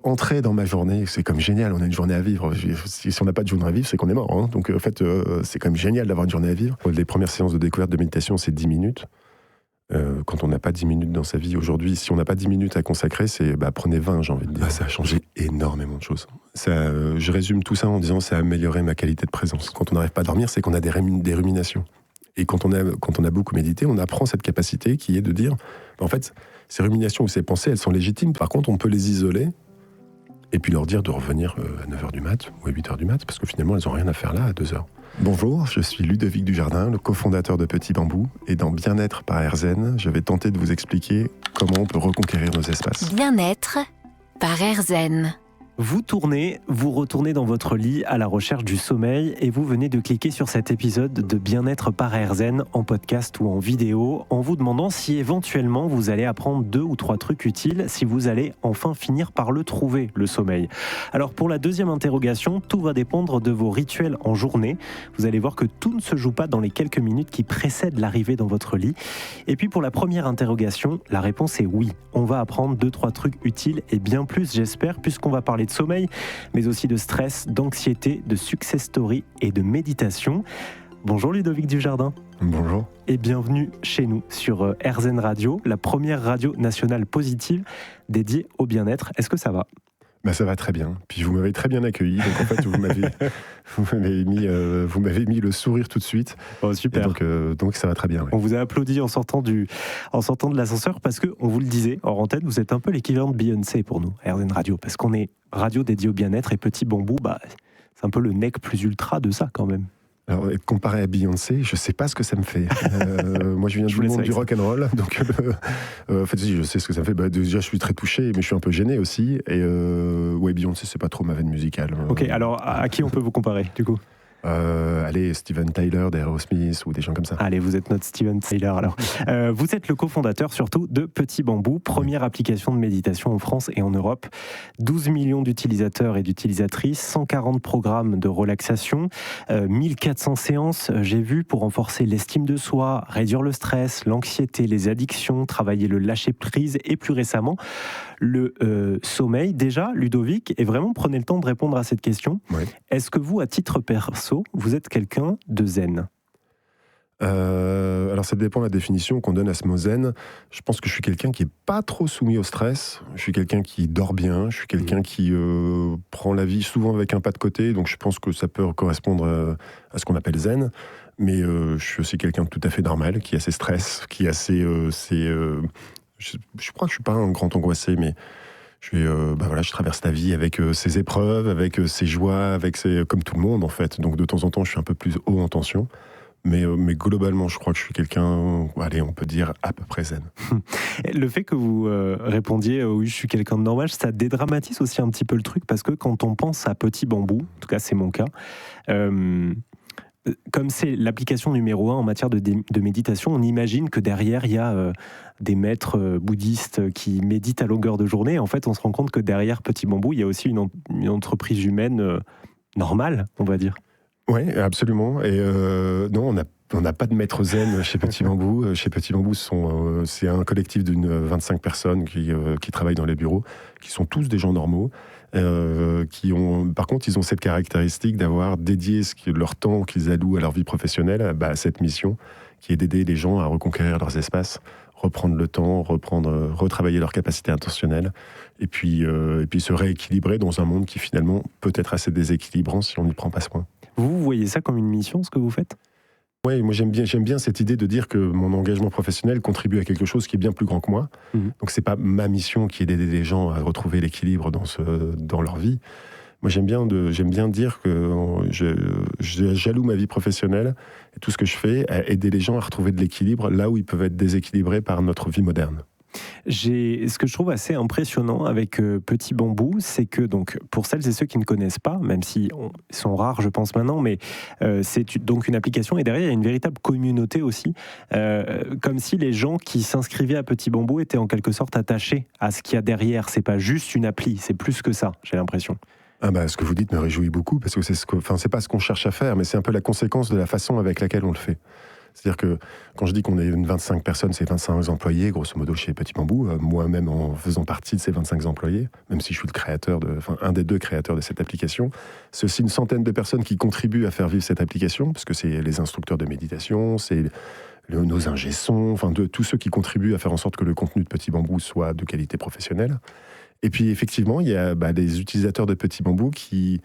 entrer dans ma journée, c'est comme génial, on a une journée à vivre. Si on n'a pas de journée à vivre, c'est qu'on est mort. Hein. Donc en fait, c'est quand même génial d'avoir une journée à vivre. Les premières séances de découverte de méditation, c'est 10 minutes. Quand on n'a pas 10 minutes dans sa vie aujourd'hui, si on n'a pas 10 minutes à consacrer, c'est prenez 20, j'ai envie de dire. Ça a changé énormément de choses. Je résume tout ça en disant ça a amélioré ma qualité de présence. Quand on n'arrive pas à dormir, c'est qu'on a des ruminations. Et quand on a beaucoup médité, on apprend cette capacité qui est de dire, en fait, ces ruminations ou ces pensées, elles sont légitimes. Par contre, on peut les isoler et puis leur dire de revenir à 9h du mat ou à 8h du mat, parce que finalement, elles n'ont rien à faire là à 2h. Bonjour, je suis Ludovic Dujardin, le cofondateur de Petit Bambou, et dans Bien-être par AirZen, je vais tenter de vous expliquer comment on peut reconquérir nos espaces. Bien-être par AirZen. Vous retournez dans votre lit à la recherche du sommeil et vous venez de cliquer sur cet épisode de Bien-être par AirZen en podcast ou en vidéo en vous demandant si éventuellement vous allez apprendre 2 ou 3 trucs utiles si vous allez enfin finir par le trouver, le sommeil. Alors pour la deuxième interrogation, tout va dépendre de vos rituels en journée. Vous allez voir que tout ne se joue pas dans les quelques minutes qui précèdent l'arrivée dans votre lit. Et puis pour la première interrogation, la réponse est oui. On va apprendre 2-3 trucs utiles et bien plus, j'espère, puisqu'on va parler de sommeil, mais aussi de stress, d'anxiété, de success story et de méditation. Bonjour Ludovic Dujardin. Bonjour. Et bienvenue chez nous sur AirZen Radio, la première radio nationale positive dédiée au bien-être. Est-ce que ça va ? Ça va très bien. Puis vous m'avez très bien accueilli. Donc en fait, vous m'avez mis le sourire tout de suite. Oh, super. Donc ça va très bien. Ouais. On vous a applaudi en sortant de l'ascenseur parce que, on vous le disait, hors antenne, vous êtes un peu l'équivalent de Beyoncé pour nous, AirZen Radio, parce qu'on est radio dédiée au bien-être et Petit Bambou, c'est un peu le nec plus ultra de ça quand même. Alors, comparé à Beyoncé, je sais pas ce que ça me fait. Moi, je viens du monde du rock'n'roll, donc en fait, si, je sais ce que ça me fait. Déjà, je suis très touché, mais je suis un peu gêné aussi. Et Beyoncé, c'est pas trop ma veine musicale. Ok, alors à qui on peut vous comparer, du coup ? Allez, Steven Tyler d'Aerosmith ou des gens comme ça. Allez, vous êtes notre Steven Tyler alors. Vous êtes le cofondateur surtout de Petit Bambou, première application de méditation en France et en Europe. 12 millions d'utilisateurs et d'utilisatrices, 140 programmes de relaxation, 1400 séances, j'ai vu, pour renforcer l'estime de soi, réduire le stress, l'anxiété, les addictions, travailler le lâcher-prise et plus récemment, le sommeil. Déjà, Ludovic, et vraiment prenez le temps de répondre à cette question. Oui. Est-ce que vous, à titre perso, vous êtes quelqu'un de zen ? Alors ça dépend de la définition qu'on donne à ce mot zen. Je pense que je suis quelqu'un qui est pas trop soumis au stress. Je suis quelqu'un qui dort bien. Je suis quelqu'un qui prend la vie souvent avec un pas de côté. Donc je pense que ça peut correspondre à ce qu'on appelle zen. Mais je suis aussi quelqu'un de tout à fait normal, qui a ses stress, qui a ses... je crois que je suis pas un grand angoissé, mais je traverse la vie avec ses épreuves, avec ses joies, comme tout le monde en fait. Donc de temps en temps, je suis un peu plus haut en tension. Mais globalement, je crois que je suis quelqu'un, on peut dire à peu près zen. Le fait que vous répondiez oui, je suis quelqu'un de normal, ça dédramatise aussi un petit peu le truc, parce que quand on pense à Petit Bambou, en tout cas c'est mon cas, comme c'est l'application numéro 1 en matière de méditation, on imagine que derrière il y a des maîtres bouddhistes qui méditent à longueur de journée. En fait, on se rend compte que derrière Petit Bambou, il y a aussi une entreprise humaine normale, on va dire. Oui, absolument. Et non, on n'a pas de maître zen chez Petit Bambou. Chez Petit Bambou, c'est un collectif d'une 25 personnes qui travaillent dans les bureaux, qui sont tous des gens normaux. Par contre, ils ont cette caractéristique d'avoir dédié leur temps qu'ils allouent à leur vie professionnelle à cette mission, qui est d'aider les gens à reconquérir leurs espaces, reprendre le temps, retravailler leurs capacités intentionnelles, et puis se rééquilibrer dans un monde qui finalement peut être assez déséquilibrant si on n'y prend pas soin. Vous voyez ça comme une mission, ce que vous faites ? Oui, moi j'aime bien cette idée de dire que mon engagement professionnel contribue à quelque chose qui est bien plus grand que moi. Donc c'est pas ma mission qui est d'aider les gens à retrouver l'équilibre dans leur vie. Moi j'aime bien dire que j'alloue ma vie professionnelle et tout ce que je fais à aider les gens à retrouver de l'équilibre là où ils peuvent être déséquilibrés par notre vie moderne. Ce que je trouve assez impressionnant avec Petit Bambou, c'est que, donc, pour celles et ceux qui ne connaissent pas, même si ils sont rares, je pense maintenant, mais c'est donc une application et derrière, il y a une véritable communauté aussi, comme si les gens qui s'inscrivaient à Petit Bambou étaient en quelque sorte attachés à ce qu'il y a derrière. C'est pas juste une appli, c'est plus que ça, j'ai l'impression. Ce que vous dites me réjouit beaucoup, parce que c'est pas ce qu'on cherche à faire, mais c'est un peu la conséquence de la façon avec laquelle on le fait. C'est-à-dire que quand je dis qu'on est une 25 personnes, c'est 25 employés, grosso modo, chez Petit Bambou. Moi-même, en faisant partie de ces 25 employés, même si je suis un des 2 créateurs de cette application, c'est aussi une centaine de personnes qui contribuent à faire vivre cette application, parce que c'est les instructeurs de méditation, c'est nos ingé-sons, tous ceux qui contribuent à faire en sorte que le contenu de Petit Bambou soit de qualité professionnelle. Et puis, effectivement, il y a des utilisateurs de Petit Bambou qui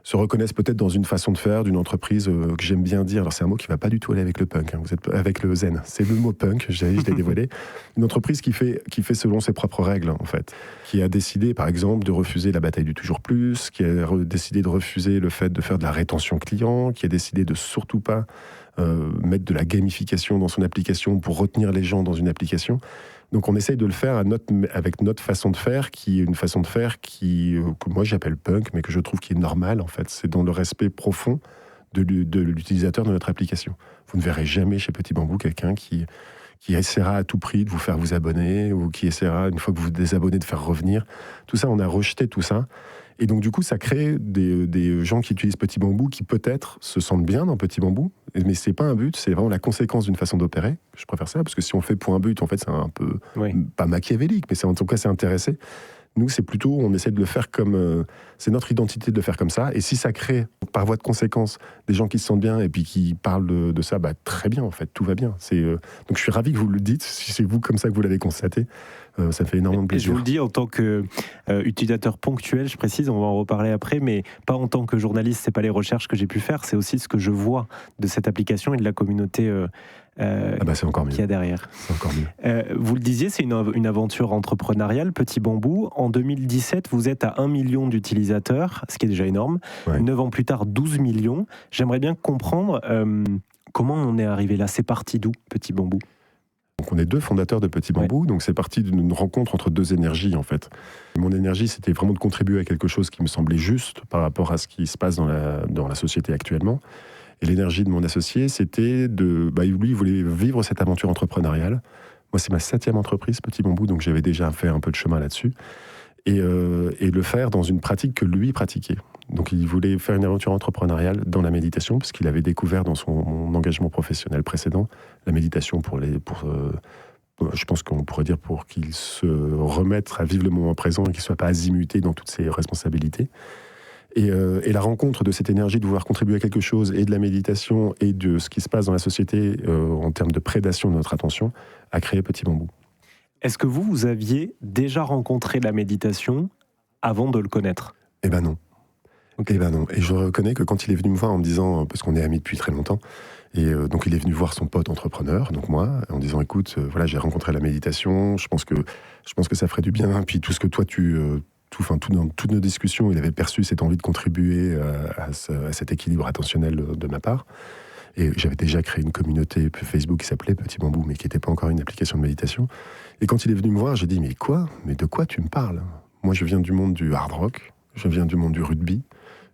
se reconnaissent peut-être dans une façon de faire d'une entreprise que j'aime bien dire. Alors c'est un mot qui ne va pas du tout aller avec le punk, vous êtes avec le zen. C'est le mot punk, je l'ai dévoilé. Une entreprise qui fait selon ses propres règles, en fait. Qui a décidé, par exemple, de refuser la bataille du toujours plus, qui a décidé de refuser le fait de faire de la rétention client, qui a décidé de surtout pas mettre de la gamification dans son application pour retenir les gens dans une application. Donc on essaye de le faire avec notre façon de faire, qui est une façon de faire que moi j'appelle punk, mais que je trouve qui est normale en fait. C'est dans le respect profond de l'utilisateur de notre application. Vous ne verrez jamais chez Petit Bambou quelqu'un qui essaiera à tout prix de vous faire vous abonner, ou qui essaiera, une fois que vous vous désabonnez, de faire revenir. Tout ça, on a rejeté tout ça. Et donc, du coup, ça crée des gens qui utilisent Petit Bambou qui, peut-être, se sentent bien dans Petit Bambou. Mais c'est pas un but, c'est vraiment la conséquence d'une façon d'opérer. Je préfère ça, parce que si on fait pour un but, en fait, c'est un peu, pas machiavélique, mais en tout cas, c'est intéressé. Nous, c'est plutôt, on essaie de le faire comme... c'est notre identité de le faire comme ça. Et si ça crée, par voie de conséquence, des gens qui se sentent bien et puis qui parlent de ça, très bien, en fait, tout va bien. Donc, je suis ravi que vous le dites. Si c'est vous comme ça que vous l'avez constaté, ça me fait énormément de plaisir. Et je vous le dis en tant qu'utilisateur ponctuel, je précise, on va en reparler après, mais pas en tant que journaliste, c'est pas les recherches que j'ai pu faire, c'est aussi ce que je vois de cette application et de la communauté c'est encore mieux. qu'il y a derrière. C'est encore mieux. Vous le disiez, c'est une aventure entrepreneuriale, Petit Bambou. En 2017, vous êtes à 1 million d'utilisateurs, ce qui est déjà énorme. Ouais. 9 ans plus tard, 12 millions. J'aimerais bien comprendre comment on est arrivé là. C'est parti d'où, Petit Bambou ? Donc on est 2 fondateurs de Petit Bambou, donc c'est parti d'une rencontre entre 2 énergies en fait. Mon énergie, c'était vraiment de contribuer à quelque chose qui me semblait juste par rapport à ce qui se passe dans la société actuellement. Et l'énergie de mon associé, c'était lui, il voulait vivre cette aventure entrepreneuriale. Moi, c'est ma 7e entreprise, Petit Bambou, donc j'avais déjà fait un peu de chemin là-dessus. Et le faire dans une pratique que lui pratiquait. Donc il voulait faire une aventure entrepreneuriale dans la méditation, parce qu'il avait découvert dans son engagement professionnel précédent la méditation je pense qu'on pourrait dire pour qu'il se remette à vivre le moment présent et qu'il ne soit pas azimuté dans toutes ses responsabilités. Et la rencontre de cette énergie de vouloir contribuer à quelque chose, et de la méditation, et de ce qui se passe dans la société en termes de prédation de notre attention, a créé Petit Bambou. Est-ce que vous aviez déjà rencontré la méditation avant de le connaître ? Eh ben non. Okay. Eh ben non. Et je reconnais que quand il est venu me voir en me disant, parce qu'on est amis depuis très longtemps, et donc il est venu voir son pote entrepreneur, donc moi, en disant, écoute, voilà, j'ai rencontré la méditation, je pense que ça ferait du bien, puis tout ce que toi dans toutes nos discussions, il avait perçu cette envie de contribuer à cet équilibre attentionnel de ma part. Et j'avais déjà créé une communauté Facebook qui s'appelait Petit Bambou, mais qui n'était pas encore une application de méditation. Et quand il est venu me voir, j'ai dit, mais quoi ? Mais de quoi tu me parles ? Moi, je viens du monde du hard rock, je viens du monde du rugby,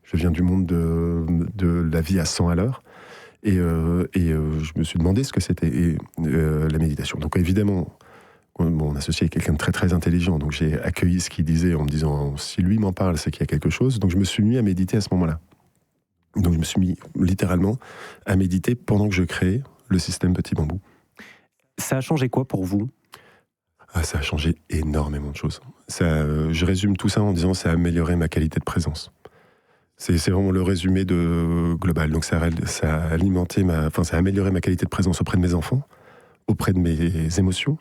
je viens du monde de la vie à 100 à l'heure. Et je me suis demandé ce que c'était la méditation. Donc évidemment, mon associé est quelqu'un de très très intelligent, donc j'ai accueilli ce qu'il disait en me disant, si lui m'en parle, c'est qu'il y a quelque chose. Donc je me suis mis à méditer à ce moment-là. Donc je me suis mis littéralement à méditer pendant que je créais le système Petit Bambou. Ça a changé quoi pour vous ? Ça a changé énormément de choses. Je résume tout ça en disant ça a amélioré ma qualité de présence. C'est vraiment le résumé global. Donc ça a amélioré ma qualité de présence auprès de mes enfants, auprès de mes émotions,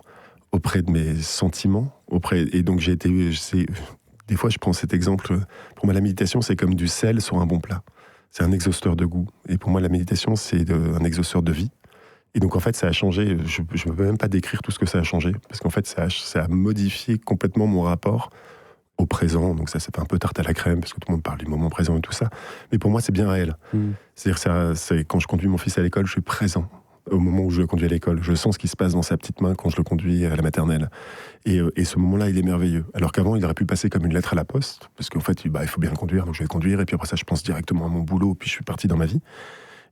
auprès de mes sentiments, et donc des fois je prends cet exemple, pour moi la méditation c'est comme du sel sur un bon plat. C'est un exhausteur de goût. Et pour moi, la méditation, c'est un exhausteur de vie. Et donc, en fait, ça a changé. Je ne peux même pas décrire tout ce que ça a changé. Parce qu'en fait, ça a modifié complètement mon rapport au présent. Donc ça fait un peu tarte à la crème, parce que tout le monde parle du moment présent et tout ça. Mais pour moi, c'est bien réel. C'est-à-dire quand je conduis mon fils à l'école, je suis présent. Au moment où je le conduis à l'école, je sens ce qui se passe dans sa petite main quand je le conduis à la maternelle. Et ce moment-là, il est merveilleux. Alors qu'avant, il aurait pu passer comme une lettre à la poste, parce qu'en fait, il faut bien conduire, donc je vais conduire, et puis après ça, je pense directement à mon boulot, puis je suis parti dans ma vie.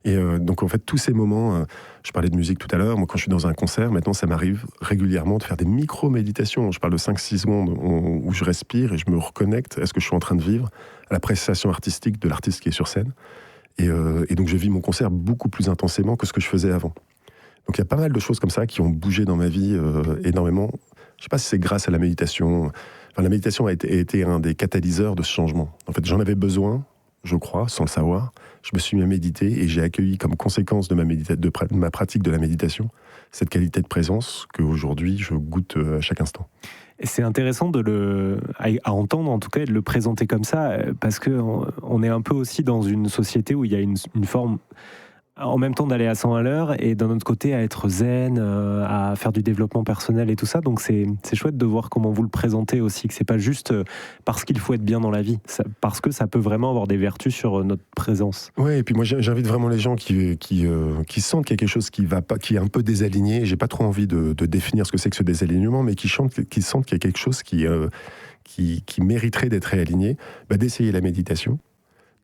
Et donc en fait, tous ces moments, je parlais de musique tout à l'heure, moi quand je suis dans un concert, maintenant ça m'arrive régulièrement de faire des micro-méditations. Je parle de 5-6 secondes où je respire et je me reconnecte à ce que je suis en train de vivre, à la prestation artistique de l'artiste qui est sur scène. Et donc je vis mon concert beaucoup plus intensément que ce que je faisais avant. Donc il y a pas mal de choses comme ça qui ont bougé dans ma vie énormément. Je ne sais pas si c'est grâce à la méditation. Enfin, la méditation a été un des catalyseurs de ce changement. En fait, j'en avais besoin, je crois, sans le savoir. Je me suis mis à méditer et j'ai accueilli comme conséquence de ma pratique de la méditation cette qualité de présence qu'aujourd'hui je goûte à chaque instant. Et c'est intéressant à entendre en tout cas et de le présenter comme ça, parce qu'on est un peu aussi dans une société où il y a une forme en même temps d'aller à 100 à l'heure et d'un autre côté à être zen, à faire du développement personnel et tout ça. Donc c'est chouette de voir comment vous le présentez aussi, que c'est pas juste parce qu'il faut être bien dans la vie, parce que ça peut vraiment avoir des vertus sur notre présence. Ouais, et puis moi j'invite vraiment les gens qui sentent qu'il y a quelque chose qui va pas, qui est un peu désaligné. J'ai pas trop envie de définir ce que c'est que ce désalignement, mais qui sentent qu'il y a quelque chose qui mériterait d'être réaligné, d'essayer la méditation,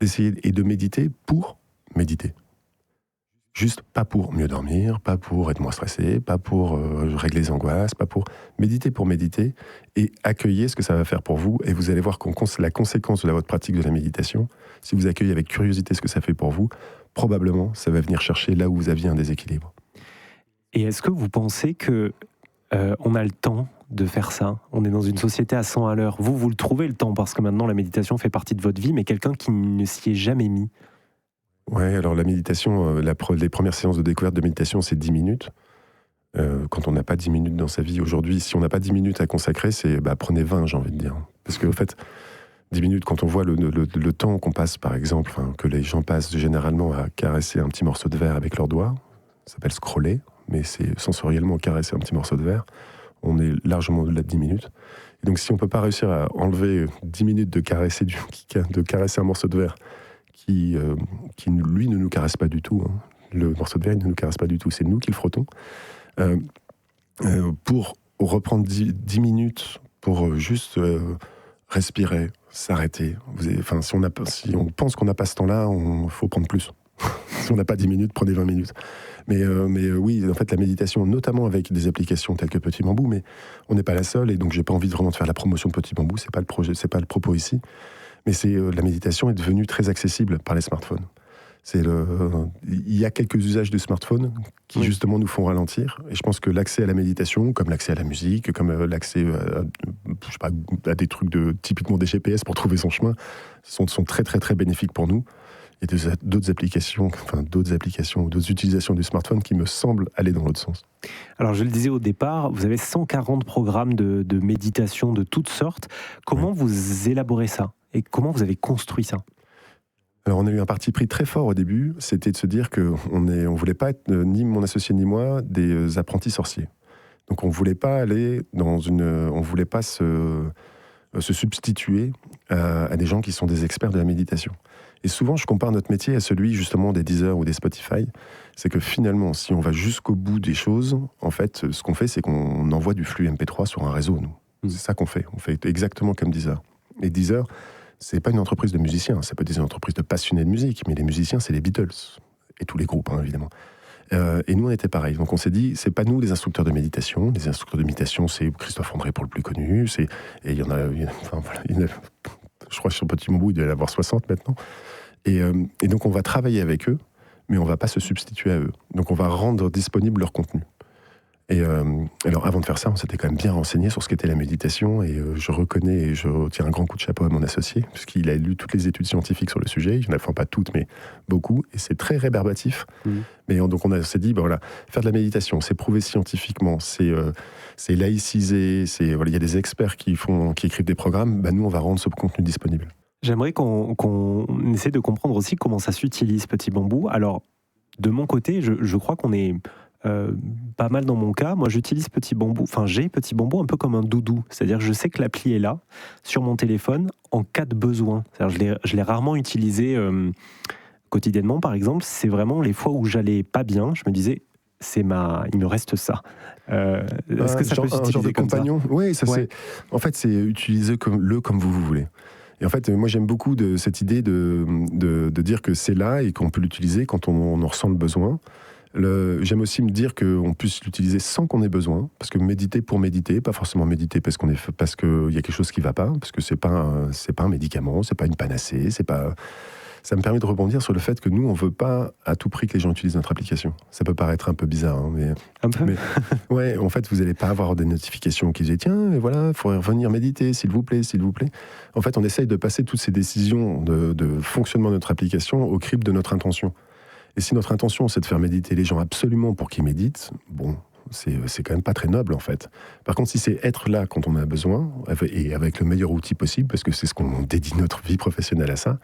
d'essayer et de méditer pour méditer. Juste pas pour mieux dormir, pas pour être moins stressé, pas pour régler les angoisses, pas pour méditer et accueillez ce que ça va faire pour vous. Et vous allez voir la conséquence de votre pratique de la méditation, si vous accueillez avec curiosité ce que ça fait pour vous, probablement ça va venir chercher là où vous aviez un déséquilibre. Et est-ce que vous pensez que on a le temps de faire ça? On est dans une société à 100 à l'heure. Vous le trouvez le temps parce que maintenant la méditation fait partie de votre vie, mais quelqu'un qui ne s'y est jamais mis. Ouais, alors la méditation, les premières séances de découverte de méditation, c'est 10 minutes. Quand on n'a pas 10 minutes dans sa vie aujourd'hui, si on n'a pas 10 minutes à consacrer, c'est prenez 20, j'ai envie de dire. Parce qu'en fait, 10 minutes, quand on voit le temps qu'on passe, par exemple, que les gens passent généralement à caresser un petit morceau de verre avec leurs doigts, ça s'appelle scroller, mais c'est sensoriellement caresser un petit morceau de verre, on est largement au-delà de 10 minutes. Et donc si on ne peut pas réussir à enlever 10 minutes de caresser un morceau de verre, qui lui ne nous caresse pas du tout. Le morceau de verre ne nous caresse pas du tout, c'est nous qui le frottons. Pour reprendre 10 minutes, pour juste respirer, s'arrêter. Si on pense qu'on n'a pas ce temps-là, il faut prendre plus. Si on n'a pas 10 minutes, prenez 20 minutes. Mais oui, en fait, la méditation, notamment avec des applications telles que Petit Bambou, mais on n'est pas la seule, et donc j'ai pas envie vraiment de faire la promotion de Petit Bambou, c'est pas le propos ici. Mais la méditation est devenue très accessible par les smartphones. Il y a quelques usages de smartphones qui justement nous font ralentir. Et je pense que l'accès à la méditation, comme l'accès à la musique, comme l'accès à des trucs typiquement des GPS pour trouver son chemin, sont très très très bénéfiques pour nous. Il y a d'autres applications ou d'autres utilisations du smartphone qui me semblent aller dans l'autre sens. Alors je le disais au départ, vous avez 140 programmes de méditation de toutes sortes. Comment vous élaborez ça ? Et comment vous avez construit ça ? Alors on a eu un parti pris très fort au début, c'était de se dire qu'on ne voulait pas être, ni mon associé ni moi, des apprentis sorciers. Donc on ne voulait pas aller on voulait pas se substituer à des gens qui sont des experts de la méditation. Et souvent je compare notre métier à celui justement des Deezer ou des Spotify. C'est que finalement, si on va jusqu'au bout des choses, en fait, ce qu'on fait, c'est qu'on envoie du flux MP3 sur un réseau, nous. C'est ça qu'on fait. On fait exactement comme Deezer. Et Deezer, c'est pas une entreprise de musiciens, ça peut être une entreprise de passionnés de musique, mais les musiciens, c'est les Beatles, et tous les groupes, évidemment. Et nous, on était pareil. Donc on s'est dit, c'est pas nous les instructeurs de méditation. Les instructeurs de méditation, c'est Christophe André pour le plus connu, et il y en a, je crois que sur Petit Bambou, il doit y en avoir 60 maintenant. Et donc on va travailler avec eux, mais on va pas se substituer à eux. Donc on va rendre disponible leur contenu. Et alors avant de faire ça, on s'était quand même bien renseigné sur ce qu'était la méditation, et je reconnais et je tire un grand coup de chapeau à mon associé, puisqu'il a lu toutes les études scientifiques sur le sujet. Il n'y en a pas toutes, mais beaucoup, et c'est très rébarbatif. Mais donc on s'est dit, faire de la méditation, c'est prouvé scientifiquement, c'est laïcisé, il y a des experts qui écrivent des programmes, nous on va rendre ce contenu disponible. J'aimerais qu'on essaie de comprendre aussi comment ça s'utilise, Petit Bambou. Alors, de mon côté, je crois qu'on est pas mal dans mon cas. Moi, j'utilise Petit Bambou, j'ai Petit Bambou un peu comme un doudou. C'est-à-dire que je sais que l'appli est là, sur mon téléphone, en cas de besoin. C'est-à-dire je l'ai rarement utilisé quotidiennement, par exemple. C'est vraiment les fois où j'allais pas bien, je me disais, il me reste ça. Est-ce que ça peut s'utiliser genre de comme compagnon ? Oui, en fait, c'est utiliser comme vous voulez. Et en fait, moi, j'aime beaucoup cette idée de dire que c'est là et qu'on peut l'utiliser quand on en ressent le besoin. J'aime aussi me dire qu'on puisse l'utiliser sans qu'on ait besoin, parce que méditer pour méditer, pas forcément méditer parce qu'il y a quelque chose qui ne va pas, parce que c'est pas un médicament, c'est pas une panacée, c'est pas ça me permet de rebondir sur le fait que nous, on veut pas à tout prix que les gens utilisent notre application. Ça peut paraître un peu bizarre, hein, mais... Un peu. Mais, ouais, en fait, vous n'allez pas avoir des notifications qui disent « Tiens, voilà, il faudrait revenir méditer, s'il vous plaît, s'il vous plaît. » En fait, on essaye de passer toutes ces décisions de fonctionnement de notre application au crible de notre intention. Et si notre intention, c'est de faire méditer les gens absolument pour qu'ils méditent, bon, c'est quand même pas très noble, en fait. Par contre, si c'est être là quand on en a besoin, et avec le meilleur outil possible, parce que c'est ce qu'on dédie notre vie professionnelle à ça,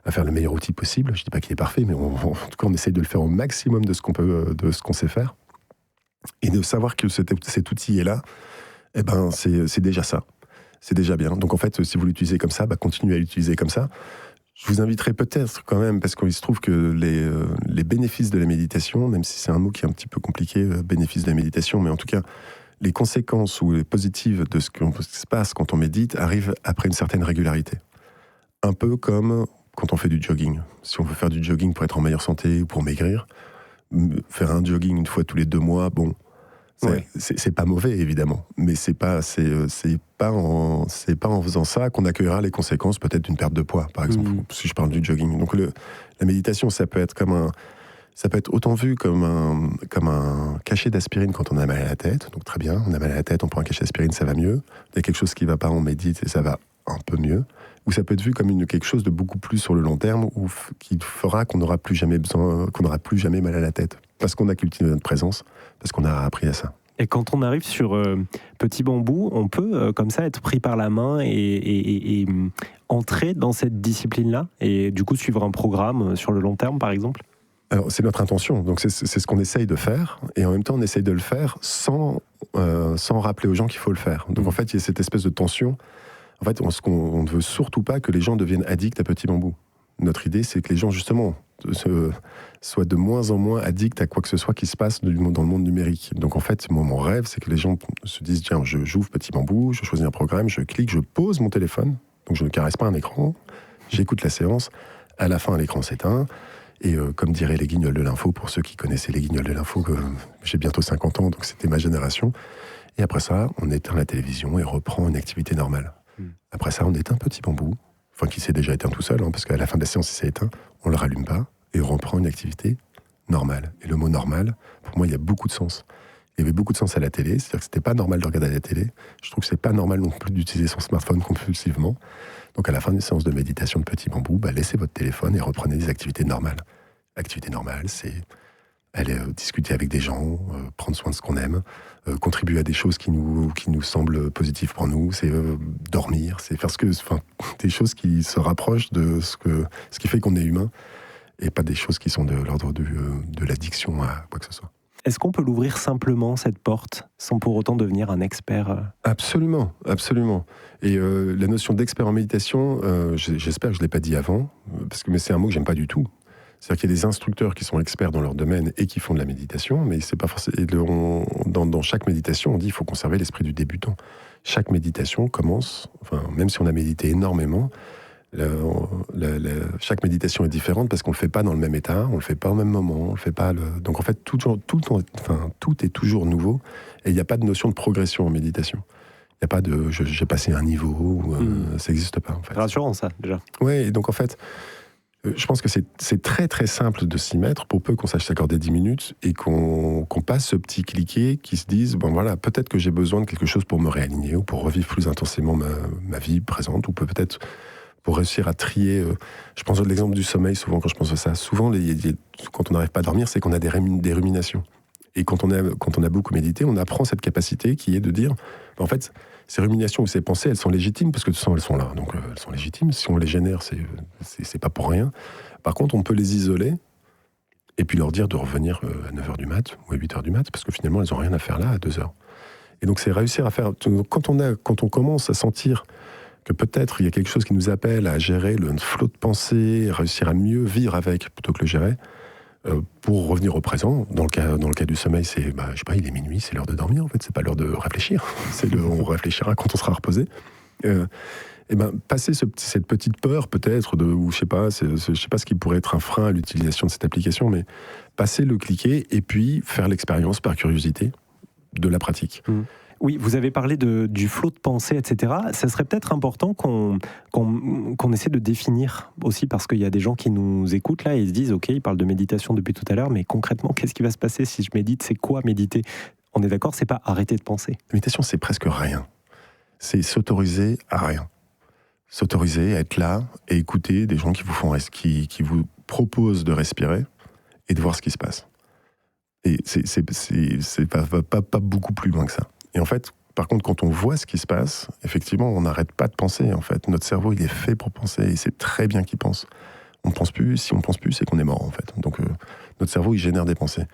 à faire le meilleur outil possible, je dis pas qu'il est parfait, mais en tout cas, on essaye de le faire au maximum de ce qu'on sait faire. Et de savoir que cet outil est là, eh ben, c'est déjà ça. C'est déjà bien. Donc, en fait, si vous l'utilisez comme ça, continuez à l'utiliser comme ça. Je vous inviterai peut-être quand même, parce qu'il se trouve que les bénéfices de la méditation, même si c'est un mot qui est un petit peu compliqué, bénéfices de la méditation, mais en tout cas, les conséquences ou les positives de ce qui se passe quand on médite arrivent après une certaine régularité. Un peu comme quand on fait du jogging. Si on veut faire du jogging pour être en meilleure santé ou pour maigrir, faire un jogging une fois tous les 2 mois, bon, c'est pas mauvais évidemment, mais c'est pas en faisant ça qu'on accueillera les conséquences peut-être d'une perte de poids, par exemple, si je parle du jogging. Donc la méditation, ça peut être autant vu comme un cachet d'aspirine quand on a mal à la tête. Donc très bien, on a mal à la tête, on prend un cachet d'aspirine, ça va mieux. Il y a quelque chose qui va pas, on médite et ça va un peu mieux. Ou ça peut être vu comme quelque chose de beaucoup plus sur le long terme, qui fera qu'on n'aura plus jamais mal à la tête, parce qu'on a cultivé notre présence, parce qu'on a appris à ça. Et quand on arrive sur Petit Bambou, on peut comme ça être pris par la main et entrer dans cette discipline-là, et du coup suivre un programme sur le long terme, par exemple. Alors, c'est notre intention, donc c'est ce qu'on essaye de faire, et en même temps on essaye de le faire sans rappeler aux gens qu'il faut le faire. Donc en fait, il y a cette espèce de tension. En fait, on ne veut surtout pas que les gens deviennent addicts à Petit Bambou. Notre idée, c'est que les gens, justement, soient de moins en moins addicts à quoi que ce soit qui se passe dans le monde numérique. Donc en fait, mon rêve, c'est que les gens se disent, tiens, j'ouvre Petit Bambou, je choisis un programme, je clique, je pose mon téléphone, donc je ne caresse pas un écran, j'écoute la séance, à la fin, l'écran s'éteint, et comme diraient les Guignols de l'info, pour ceux qui connaissaient les Guignols de l'info, j'ai bientôt 50 ans, donc c'était ma génération, et après ça, on éteint la télévision et reprend une activité normale. Après ça, on éteint Petit Bambou, qui s'est déjà éteint tout seul, parce qu'à la fin de la séance, il s'est éteint, on le rallume pas, et on reprend une activité normale. Et le mot normal, pour moi, il y a beaucoup de sens. Il y avait beaucoup de sens à la télé, c'est-à-dire que c'était pas normal de regarder la télé. Je trouve que c'est pas normal non plus d'utiliser son smartphone compulsivement. Donc à la fin d'une séance de méditation de Petit Bambou, laissez votre téléphone et reprenez des activités normales. L'activité normale, c'est aller discuter avec des gens, prendre soin de ce qu'on aime, contribuer à des choses qui nous semblent positives pour nous, c'est dormir, c'est faire des choses qui se rapprochent de ce qui fait qu'on est humain, et pas des choses qui sont de l'ordre de l'addiction à quoi que ce soit. Est-ce qu'on peut l'ouvrir simplement, cette porte, sans pour autant devenir un expert Absolument, absolument. Et la notion d'expert en méditation, j'espère que je ne l'ai pas dit avant, mais c'est un mot que j'aime pas du tout. C'est-à-dire qu'il y a des instructeurs qui sont experts dans leur domaine et qui font de la méditation, mais c'est pas forcément. Dans chaque méditation, on dit qu'il faut conserver l'esprit du débutant. Chaque méditation commence, même si on a médité énormément, chaque méditation est différente parce qu'on le fait pas dans le même état, on le fait pas au même moment, on le fait pas. Donc en fait, tout est toujours nouveau, et il n'y a pas de notion de progression en méditation. Il n'y a pas de j'ai passé un niveau, ça n'existe pas en fait. C'est rassurant ça déjà. Ouais, et donc en fait. Je pense que c'est très très simple de s'y mettre, pour peu qu'on sache s'accorder 10 minutes et qu'on passe ce petit cliquet qui se dise, peut-être que j'ai besoin de quelque chose pour me réaligner ou pour revivre plus intensément ma vie présente, ou peut-être pour réussir à trier. Je pense à l'exemple du sommeil, souvent quand je pense à ça. Souvent, quand on n'arrive pas à dormir, c'est qu'on a des ruminations. Et quand on a beaucoup médité, on apprend cette capacité qui est de dire, en fait, ces ruminations ou ces pensées, elles sont légitimes parce que de toute façon, elles sont là. Donc, elles sont légitimes. Si on les génère, c'est pas pour rien. Par contre, on peut les isoler et puis leur dire de revenir à 9h du mat ou à 8h du mat, parce que finalement, elles n'ont rien à faire là à 2h. Et donc, c'est réussir à faire. Quand on commence à sentir que peut-être il y a quelque chose qui nous appelle à gérer le flot de pensée, réussir à mieux vivre avec plutôt que le gérer, pour revenir au présent. Dans le cas du sommeil, c'est, je sais pas, il est minuit, c'est l'heure de dormir, en fait, c'est pas l'heure de réfléchir. On réfléchira quand on sera reposé. Passer cette petite peur, peut-être, ou je sais pas ce qui pourrait être un frein à l'utilisation de cette application, mais passer le cliquer et puis faire l'expérience par curiosité de la pratique. Oui, vous avez parlé du flot de pensée, etc. Ça serait peut-être important qu'on essaie de définir aussi, parce qu'il y a des gens qui nous écoutent là et ils se disent, ok, ils parlent de méditation depuis tout à l'heure, mais concrètement, qu'est-ce qui va se passer si je médite? C'est quoi méditer? On est d'accord, c'est pas arrêter de penser. La méditation, c'est presque rien. C'est s'autoriser à rien. S'autoriser à être là et écouter des gens qui vous proposent de respirer et de voir ce qui se passe. Et c'est pas beaucoup plus loin que ça. Et en fait, par contre, quand on voit ce qui se passe, effectivement, on n'arrête pas de penser. En fait, notre cerveau, il est fait pour penser, et c'est très bien qu'il pense. On ne pense plus. Si on ne pense plus, c'est qu'on est mort, en fait. Donc, notre cerveau, il génère des pensées.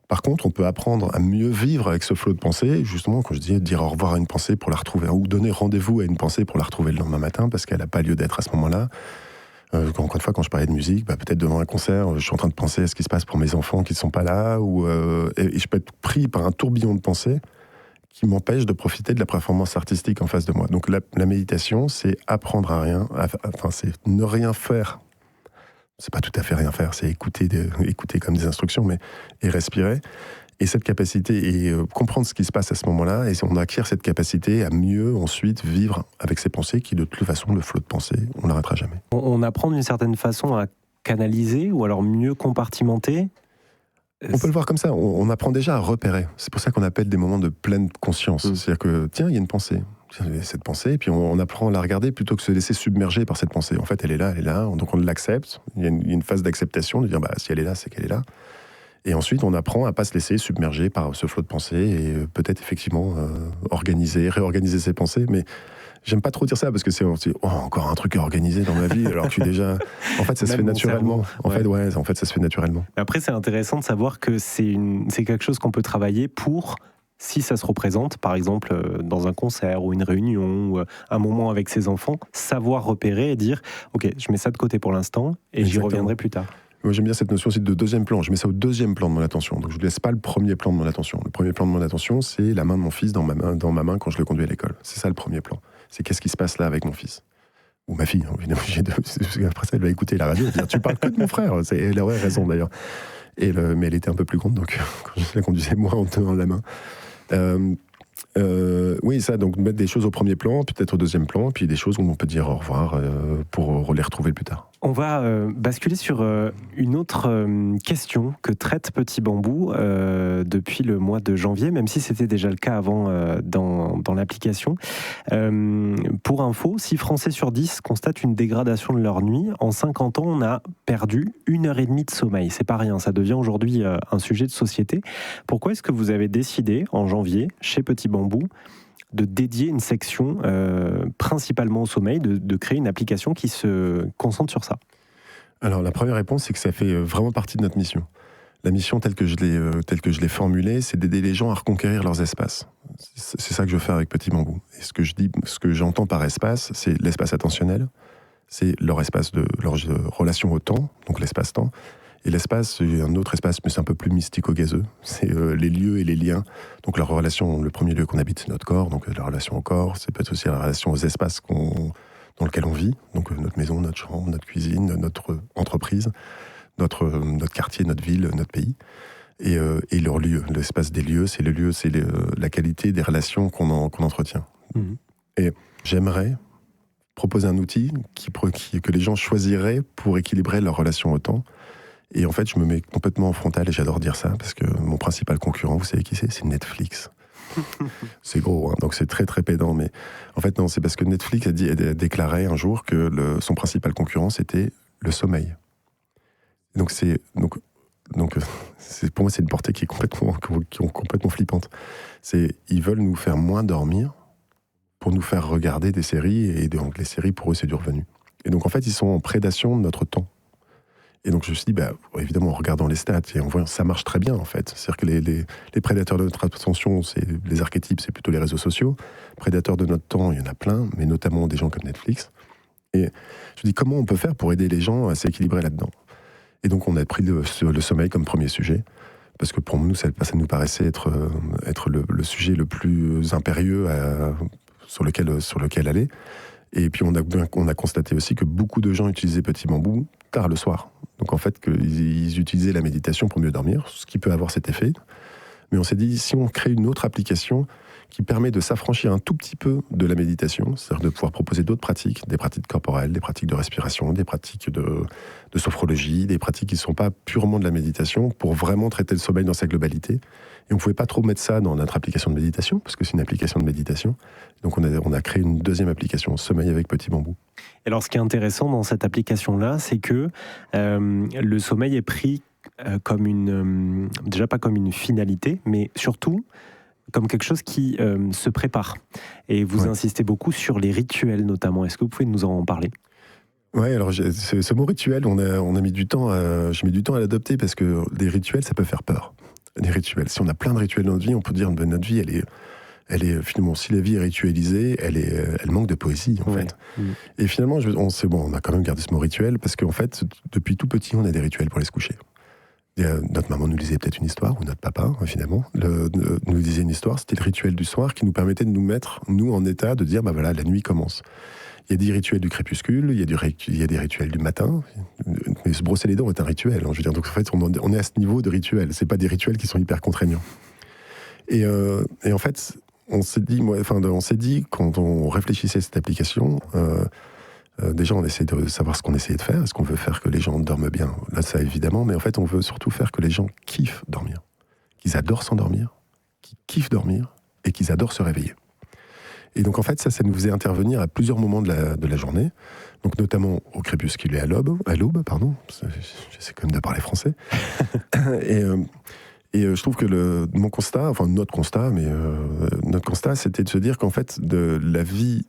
Par contre, on peut apprendre à mieux vivre avec ce flot de pensée. Justement, quand je dis dire au revoir à une pensée pour la retrouver, ou donner rendez-vous à une pensée pour la retrouver le lendemain matin, parce qu'elle n'a pas lieu d'être à ce moment-là. Encore une fois, quand je parlais de musique, peut-être devant un concert, je suis en train de penser à ce qui se passe pour mes enfants qui ne sont pas là, et je peux être pris par un tourbillon de pensées qui m'empêche de profiter de la performance artistique en face de moi. Donc la méditation, c'est apprendre à rien, c'est ne rien faire. C'est pas tout à fait rien faire, c'est écouter comme des instructions, et respirer. Et cette capacité, et comprendre ce qui se passe à ce moment-là, et on acquiert cette capacité à mieux ensuite vivre avec ces pensées qui, de toute façon, le flot de pensée, on n'arrêtera jamais. On apprend d'une certaine façon à canaliser ou alors mieux compartimenter. On peut le voir comme ça, on apprend déjà à repérer. C'est pour ça qu'on appelle des moments de pleine conscience. C'est-à-dire que, tiens, il y a une pensée. Cette pensée, et puis on apprend à la regarder plutôt que de se laisser submerger par cette pensée. En fait, elle est là, donc on l'accepte. Il y a une phase d'acceptation, de dire, si elle est là, c'est qu'elle est là. Et ensuite, on apprend à pas se laisser submerger par ce flot de pensée et peut-être effectivement réorganiser ses pensées. Mais j'aime pas trop dire ça parce que c'est encore un truc à organiser dans ma vie alors que je suis déjà. En fait, ça se fait naturellement. En fait, ça se fait naturellement. Après, c'est intéressant de savoir que c'est quelque chose qu'on peut travailler pour. Si ça se représente, par exemple, dans un concert ou une réunion ou un moment avec ses enfants, savoir repérer et dire « Ok, je mets ça de côté pour l'instant et j'y reviendrai plus tard ». Moi, j'aime bien cette notion aussi de deuxième plan. Je mets ça au deuxième plan de mon attention. Donc, je ne laisse pas le premier plan de mon attention. Le premier plan de mon attention, c'est la main de mon fils dans ma main quand je le conduis à l'école. C'est ça le premier plan. C'est qu'est-ce qui se passe là avec mon fils. Ou ma fille. Après ça, elle va écouter la radio et dire « Tu parles que de mon frère ». Elle aurait raison d'ailleurs. Mais elle était un peu plus grande, donc quand je la conduisais moi en tenant la main. Oui, ça, donc mettre des choses au premier plan, peut-être au deuxième plan, puis des choses où on peut dire au revoir pour les retrouver plus tard. On va basculer sur une autre question que traite Petit Bambou depuis le mois de janvier, même si c'était déjà le cas avant dans l'application. Pour info, 6 Français sur 10 constatent une dégradation de leur nuit. En 50 ans, on a perdu 1h30 de sommeil. C'est pas rien, ça devient aujourd'hui un sujet de société. Pourquoi est-ce que vous avez décidé, en janvier, chez Petit Bambou, de dédier une section principalement au sommeil, de créer une application qui se concentre sur ça? Alors la première réponse, c'est que ça fait vraiment partie de notre mission. La mission telle que je l'ai formulée, c'est d'aider les gens à reconquérir leurs espaces. C'est ça que je fais avec Petit Bambou. Et ce que j'entends par espace, c'est l'espace attentionnel, c'est leur relation au temps, donc l'espace-temps. Et l'espace, c'est un autre espace, mais c'est un peu plus mystico-gazeux. C'est les lieux et les liens. Donc la relation, le premier lieu qu'on habite, c'est notre corps. Donc la relation au corps, c'est peut-être aussi la relation aux espaces dans lesquels on vit. Donc notre maison, notre chambre, notre cuisine, notre entreprise, notre quartier, notre ville, notre pays. Et leur lieu. L'espace des lieux, c'est la qualité des relations qu'on entretient. Mmh. Et j'aimerais proposer un outil que les gens choisiraient pour équilibrer leur relation au temps. Et en fait, je me mets complètement en frontal, et j'adore dire ça, parce que mon principal concurrent, vous savez qui c'est ? C'est Netflix. C'est gros, hein, donc c'est très très pédant, mais en fait non, c'est parce que Netflix a déclaré un jour que son principal concurrent, c'était le sommeil. Donc pour moi, c'est une portée qui est complètement flippante. Ils veulent nous faire moins dormir pour nous faire regarder des séries, et donc les séries, pour eux, c'est du revenu. Et donc en fait, ils sont en prédation de notre temps. Et donc je me suis dit, évidemment, en regardant les stats, et en voyant, ça marche très bien en fait. C'est-à-dire que les prédateurs de notre attention, les archétypes, c'est plutôt les réseaux sociaux. Prédateurs de notre temps, il y en a plein, mais notamment des gens comme Netflix. Et je me dis, comment on peut faire pour aider les gens à s'équilibrer là-dedans ? Et donc on a pris le sommeil comme premier sujet, parce que pour nous, ça nous paraissait être le sujet le plus impérieux sur lequel aller. Et puis on a constaté aussi que beaucoup de gens utilisaient Petit Bambou tard le soir. Donc en fait, qu'ils utilisaient la méditation pour mieux dormir, ce qui peut avoir cet effet. Mais on s'est dit, si on crée une autre application qui permet de s'affranchir un tout petit peu de la méditation, c'est-à-dire de pouvoir proposer d'autres pratiques, des pratiques corporelles, des pratiques de respiration, des pratiques de sophrologie, des pratiques qui ne sont pas purement de la méditation, pour vraiment traiter le sommeil dans sa globalité. Et on ne pouvait pas trop mettre ça dans notre application de méditation, parce que c'est une application de méditation. Donc on a créé une deuxième application, Sommeil avec Petit Bambou. Alors ce qui est intéressant dans cette application-là, c'est que le sommeil est pris comme déjà pas comme une finalité, mais surtout comme quelque chose qui se prépare. Et vous insistez beaucoup sur les rituels notamment. Est-ce que vous pouvez nous en parler ? Ouais, alors ce mot rituel, on a mis du temps j'ai mis du temps à l'adopter, parce que des rituels, ça peut faire peur. Des rituels. Si on a plein de rituels dans notre vie, on peut dire que notre vie, elle est finalement, si la vie est ritualisée, elle manque de poésie, en fait. Et finalement, on a quand même gardé ce mot rituel, parce qu'en fait, depuis tout petit, on a des rituels pour aller se coucher. Notre maman nous lisait peut-être une histoire, ou notre papa, finalement, nous disait une histoire. C'était le rituel du soir qui nous permettait de nous mettre, nous, en état de dire, voilà, la nuit commence. Il y a des rituels du crépuscule, il y a des rituels du matin. Mais se brosser les dents est un rituel. Je veux dire, donc en fait, on est à ce niveau de rituel. C'est pas des rituels qui sont hyper contraignants. Et en fait, on s'est dit, quand on réfléchissait à cette application, déjà, on essaie de savoir ce qu'on essayait de faire. Est-ce qu'on veut faire que les gens dorment bien ? Là, ça évidemment, mais en fait, on veut surtout faire que les gens kiffent dormir, qu'ils adorent s'endormir, qu'ils kiffent dormir et qu'ils adorent se réveiller. Et donc, en fait, ça nous faisait intervenir à plusieurs moments de la journée, donc notamment au crépuscule et à l'aube, j'essaie quand même de parler français. Et je trouve que notre constat, c'était de se dire qu'en fait, la vie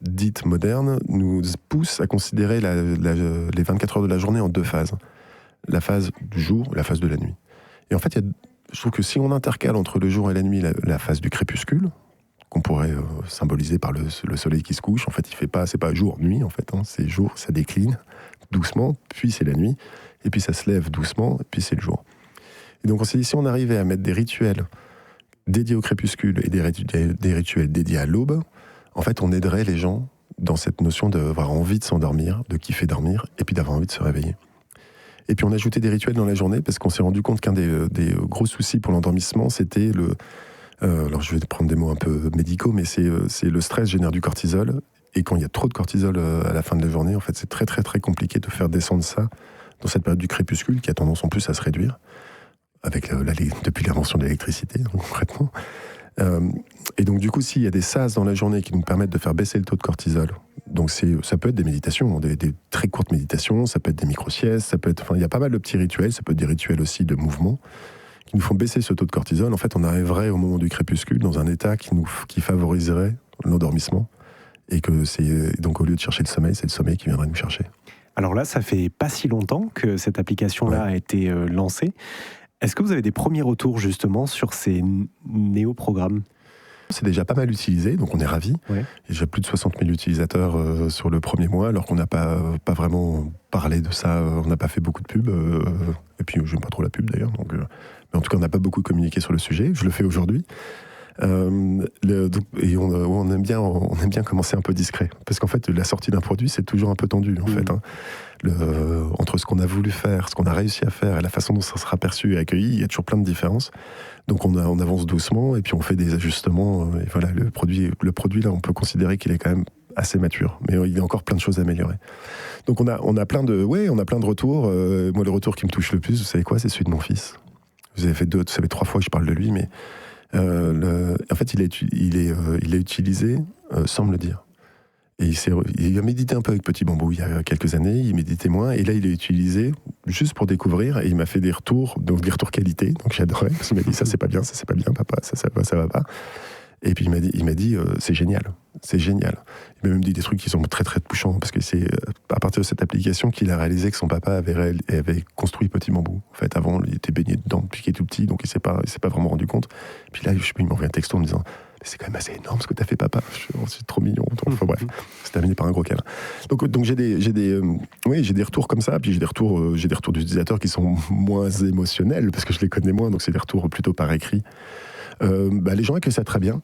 dite moderne nous pousse à considérer les 24 heures de la journée en deux phases. La phase du jour, la phase de la nuit. Et en fait, je trouve que si on intercale entre le jour et la nuit la phase du crépuscule, qu'on pourrait symboliser par le soleil qui se couche, en fait, c'est pas jour-nuit, en fait, c'est jour, ça décline doucement, puis c'est la nuit, et puis ça se lève doucement, et puis c'est le jour. Et donc on s'est dit, si on arrivait à mettre des rituels dédiés au crépuscule et des rituels dédiés à l'aube, en fait, on aiderait les gens dans cette notion d'avoir envie de s'endormir, de kiffer dormir, et puis d'avoir envie de se réveiller. Et puis on a ajouté des rituels dans la journée, parce qu'on s'est rendu compte qu'un des gros soucis pour l'endormissement, c'était alors je vais prendre des mots un peu médicaux, mais c'est le stress génère du cortisol, et quand il y a trop de cortisol à la fin de la journée, en fait, c'est très très très compliqué de faire descendre ça dans cette période du crépuscule, qui a tendance en plus à se réduire, avec depuis l'invention de l'électricité, concrètement. Et donc du coup, s'il y a des sas dans la journée qui nous permettent de faire baisser le taux de cortisol, donc ça peut être des méditations, des très courtes méditations, ça peut être des micro-siestes, il y a pas mal de petits rituels, ça peut être des rituels aussi de mouvement, qui nous font baisser ce taux de cortisol. En fait, on arriverait au moment du crépuscule dans un état qui favoriserait l'endormissement, et donc au lieu de chercher le sommeil, c'est le sommeil qui viendrait nous chercher. Alors là, ça fait pas si longtemps que cette application-là a été lancée. Est-ce que vous avez des premiers retours justement sur ces néo-programmes ? C'est déjà pas mal utilisé, donc on est ravis. Il y a déjà plus de 60 000 utilisateurs sur le premier mois, alors qu'on n'a pas vraiment parlé de ça, on n'a pas fait beaucoup de pub, et puis j'aime pas trop la pub d'ailleurs, mais en tout cas on n'a pas beaucoup communiqué sur le sujet, je le fais aujourd'hui. Et on aime bien commencer un peu discret, parce qu'en fait la sortie d'un produit c'est toujours un peu tendu en fait, entre ce qu'on a voulu faire, ce qu'on a réussi à faire et la façon dont ça sera perçu et accueilli, il y a toujours plein de différences. Donc on avance doucement et puis on fait des ajustements, et voilà, le produit là on peut considérer qu'il est quand même assez mature, mais il y a encore plein de choses à améliorer. Donc on a plein de retours. Moi le retour qui me touche le plus, vous savez quoi, c'est celui de mon fils. Vous savez 3 fois que je parle de lui, mais en fait, il est utilisé sans me le dire. Et il a médité un peu avec Petit Bambou il y a quelques années, il méditait moins, et là il est utilisé juste pour découvrir, et il m'a fait des retours qualité, donc j'adorais, parce qu'il m'a dit ça c'est pas bien, papa, ça va pas. Et puis il m'a dit c'est génial. Il m'a même dit des trucs qui sont très très touchants, parce que c'est à partir de cette application qu'il a réalisé que son papa avait construit Petit Bambou. En fait, avant, il était baigné dedans depuis qu'il est tout petit, donc il s'est pas vraiment rendu compte. Puis là, il m'a envoyé un texto en me disant c'est quand même assez énorme ce que t'as fait, papa. C'est trop mignon. Enfin bref, c'est terminé par un gros câlin. Donc j'ai des retours comme ça, puis j'ai des retours d'utilisateurs qui sont moins émotionnels, parce que je les connais moins, donc c'est des retours plutôt par écrit. Les gens accueillent ça très bien.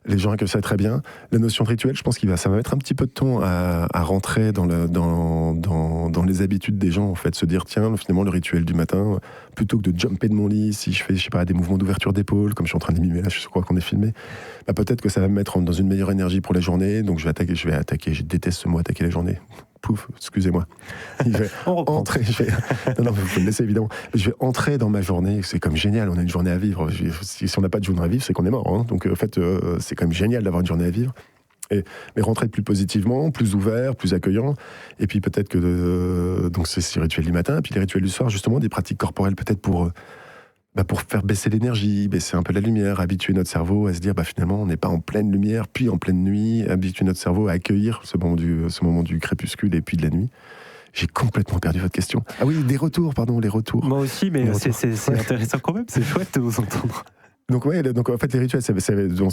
La notion de rituel, je pense ça va mettre un petit peu de temps à rentrer dans dans les habitudes des gens, en fait, se dire tiens, finalement le rituel du matin, plutôt que de jumper de mon lit, si je fais, je sais pas, des mouvements d'ouverture d'épaule, comme je suis en train de mimer là, je crois qu'on est filmé, bah, peut-être que ça va me mettre dans une meilleure énergie pour la journée, donc je vais attaquer, je déteste ce mot, attaquer la journée. Pouf, excusez-moi. On reprend. Non, vous pouvez me laisser évidemment. Je vais entrer dans ma journée, c'est comme génial, on a une journée à vivre. Si on n'a pas de journée à vivre, c'est qu'on est mort. Hein. Donc en fait, c'est quand même génial d'avoir une journée à vivre. Mais rentrer plus positivement, plus ouvert, plus accueillant. Et puis peut-être que donc c'est ces rituels du matin, et puis les rituels du soir, justement, des pratiques corporelles peut-être pour faire baisser l'énergie, baisser un peu la lumière, habituer notre cerveau à se dire finalement on n'est pas en pleine lumière, puis en pleine nuit, habituer notre cerveau à accueillir ce moment du crépuscule et puis de la nuit. J'ai complètement perdu votre question. Ah oui, les retours. Moi aussi, mais c'est intéressant quand même, c'est chouette de vous entendre. Donc en fait les rituels,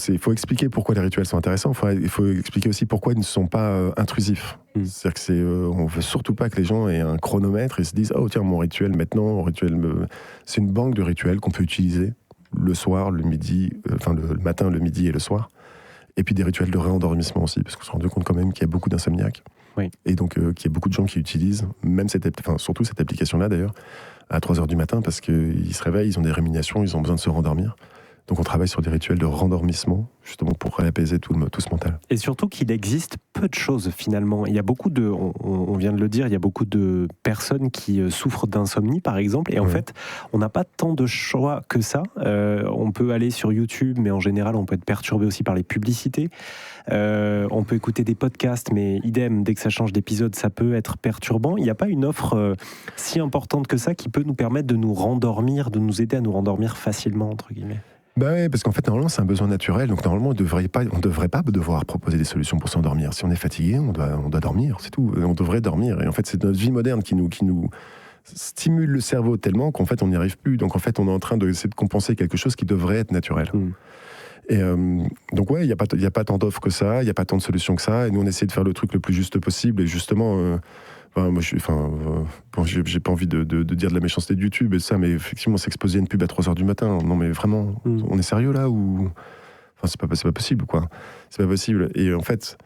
il faut expliquer pourquoi les rituels sont intéressants. Il faut expliquer aussi pourquoi ils ne sont pas intrusifs. C'est-à-dire que on veut surtout pas que les gens aient un chronomètre et se disent oh tiens mon rituel maintenant, c'est une banque de rituels qu'on peut utiliser le soir, le midi, le matin, le midi et le soir. Et puis des rituels de réendormissement aussi, parce qu'on se rend compte quand même qu'il y a beaucoup d'insomniaques. Oui. Et donc qu'il y a beaucoup de gens qui utilisent, surtout cette application-là d'ailleurs, à 3h du matin, parce qu'ils se réveillent, ils ont des ruminations, ils ont besoin de se rendormir. Donc on travaille sur des rituels de rendormissement, justement pour réapaiser tout ce mental. Et surtout qu'il existe peu de choses finalement. Il y a beaucoup de, on vient de le dire, il y a beaucoup de personnes qui souffrent d'insomnie par exemple, et en fait on n'a pas tant de choix que ça. On peut aller sur YouTube, mais en général on peut être perturbé aussi par les publicités. On peut écouter des podcasts, mais idem, dès que ça change d'épisode, ça peut être perturbant. Il n'y a pas une offre si importante que ça qui peut nous permettre de nous rendormir, de nous aider à nous rendormir facilement, entre guillemets. Bah oui, parce qu'en fait, normalement, c'est un besoin naturel. Donc, normalement, on ne devrait pas devoir proposer des solutions pour s'endormir. Si on est fatigué, on doit dormir, c'est tout. On devrait dormir. Et en fait, c'est notre vie moderne qui nous stimule le cerveau tellement qu'en fait, on n'y arrive plus. Donc, en fait, on est en train d'essayer de compenser quelque chose qui devrait être naturel. Et donc, ouais, il n'y a pas tant d'offres que ça, il n'y a pas tant de solutions que ça. Et nous, on essaie de faire le truc le plus juste possible. Et justement... j'ai pas envie de dire de la méchanceté de YouTube et ça, mais effectivement, s'exposer à une pub à 3h du matin, non mais vraiment, on est sérieux là ou... c'est pas possible, quoi. C'est pas possible. Et en fait,